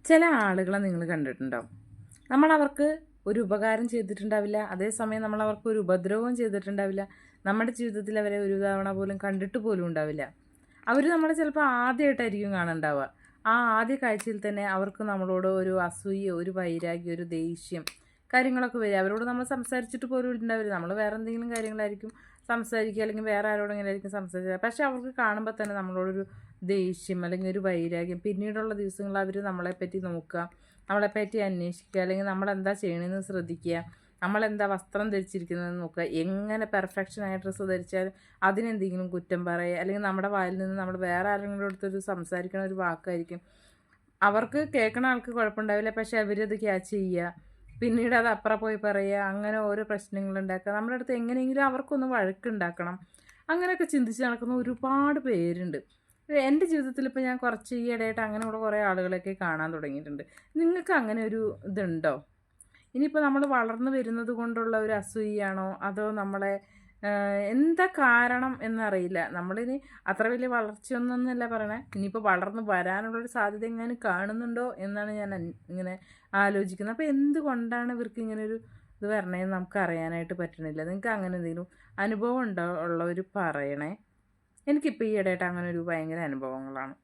ചില ആളുകളെ നിങ്ങൾ കണ്ടിട്ടുണ്ടാവും. നമ്മളവർക്ക് ഒരു ഉപകാരം ചെയ്തിട്ടുണ്ടാവില്ല, അതേസമയം നമ്മളവർക്ക് ഒരു ഉപദ്രവവും ചെയ്തിട്ടുണ്ടാവില്ല. നമ്മുടെ ജീവിതത്തിൽ അവരെ ഒരു തവണ പോലും കണ്ടിട്ട് പോലും ഉണ്ടാവില്ല. അവർ നമ്മളെ ചിലപ്പോൾ ആദ്യമായിട്ടായിരിക്കും കാണുന്നുണ്ടാവുക. ആ ആദ്യ കാഴ്ചയിൽ തന്നെ അവർക്ക് നമ്മളോട് ഒരു അസൂയ, ഒരു വൈരാഗ്യം, ഒരു ദേഷ്യം കാര്യങ്ങളൊക്കെ വരിക. അവരോട് നമ്മൾ സംസാരിച്ചിട്ട് പോലും ഉണ്ടാവില്ല. നമ്മൾ വേറെ എന്തെങ്കിലും കാര്യങ്ങളായിരിക്കും സംസാരിക്കുക, അല്ലെങ്കിൽ വേറെ ആരോടെങ്കിലും ആയിരിക്കും സംസാരിക്കുക. പക്ഷെ അവർക്ക് കാണുമ്പോൾ തന്നെ നമ്മളോടൊരു ദേഷ്യം അല്ലെങ്കിൽ ഒരു വൈരാഗ്യം. പിന്നീടുള്ള ദിവസങ്ങളിൽ അവർ നമ്മളെപ്പറ്റി നോക്കുക, നമ്മളെപ്പറ്റി അന്വേഷിക്കുക, അല്ലെങ്കിൽ നമ്മളെന്താ ചെയ്യണമെന്ന് ശ്രദ്ധിക്കുക, നമ്മളെന്താ വസ്ത്രം ധരിച്ചിരിക്കുന്നതെന്ന് നോക്കുക, എങ്ങനെ പെർഫെക്ഷനായ ഡ്രസ്സ് ധരിച്ചാലും അതിനെന്തെങ്കിലും കുറ്റം പറയുക, അല്ലെങ്കിൽ നമ്മുടെ വായിൽ നിന്ന് നമ്മൾ വേറെ ആരെങ്കിലും അടുത്തൊരു സംസാരിക്കണ ഒരു വാക്കായിരിക്കും അവർക്ക് കേൾക്കണ ആൾക്ക് കുഴപ്പമുണ്ടാവില്ല, പക്ഷെ അവരത് ക്യാച്ച് ചെയ്യുക, പിന്നീട് അത് അപ്പുറം പോയി പറയുക, അങ്ങനെ ഓരോ പ്രശ്നങ്ങളുണ്ടാക്കുക. നമ്മുടെ അടുത്ത് എങ്ങനെയെങ്കിലും അവർക്കൊന്ന് വഴക്കുണ്ടാക്കണം, അങ്ങനെയൊക്കെ ചിന്തിച്ച് നടക്കുന്ന ഒരുപാട് പേരുണ്ട്. എൻ്റെ ജീവിതത്തിൽ ഇപ്പോൾ ഞാൻ കുറച്ച് ഈ ഇടയായിട്ട് അങ്ങനെയുള്ള കുറേ ആളുകളൊക്കെ കാണാൻ തുടങ്ങിയിട്ടുണ്ട്. നിങ്ങൾക്ക് അങ്ങനെ ഒരു ഇതുണ്ടോ? ഇനിയിപ്പോൾ നമ്മൾ വളർന്നു വരുന്നത് കൊണ്ടുള്ള ഒരു അസൂയാണോ, അതോ നമ്മളെ എന്താ കാരണം എന്നറിയില്ല. നമ്മളിനി അത്ര വലിയ വളർച്ചയൊന്നല്ല പറയണേ, ഇനിയിപ്പോൾ വളർന്ന് വരാനുള്ളൊരു സാധ്യത എങ്ങാനും കാണുന്നുണ്ടോ എന്നാണ് ഞാൻ ഇങ്ങനെ ആലോചിക്കുന്നത്. അപ്പോൾ എന്തുകൊണ്ടാണ് ഇവർക്ക് ഇങ്ങനൊരു ഇത് വരണേന്ന് നമുക്ക് അറിയാനായിട്ട് പറ്റണില്ല. നിങ്ങൾക്ക് അങ്ങനെ എന്തെങ്കിലും അനുഭവം ഉണ്ടോ ഉള്ളവർ പറയണേ. എനിക്കിപ്പോൾ ഈ ഇടയായിട്ട് അങ്ങനെ ഒരു ഭയങ്കര അനുഭവങ്ങളാണ്.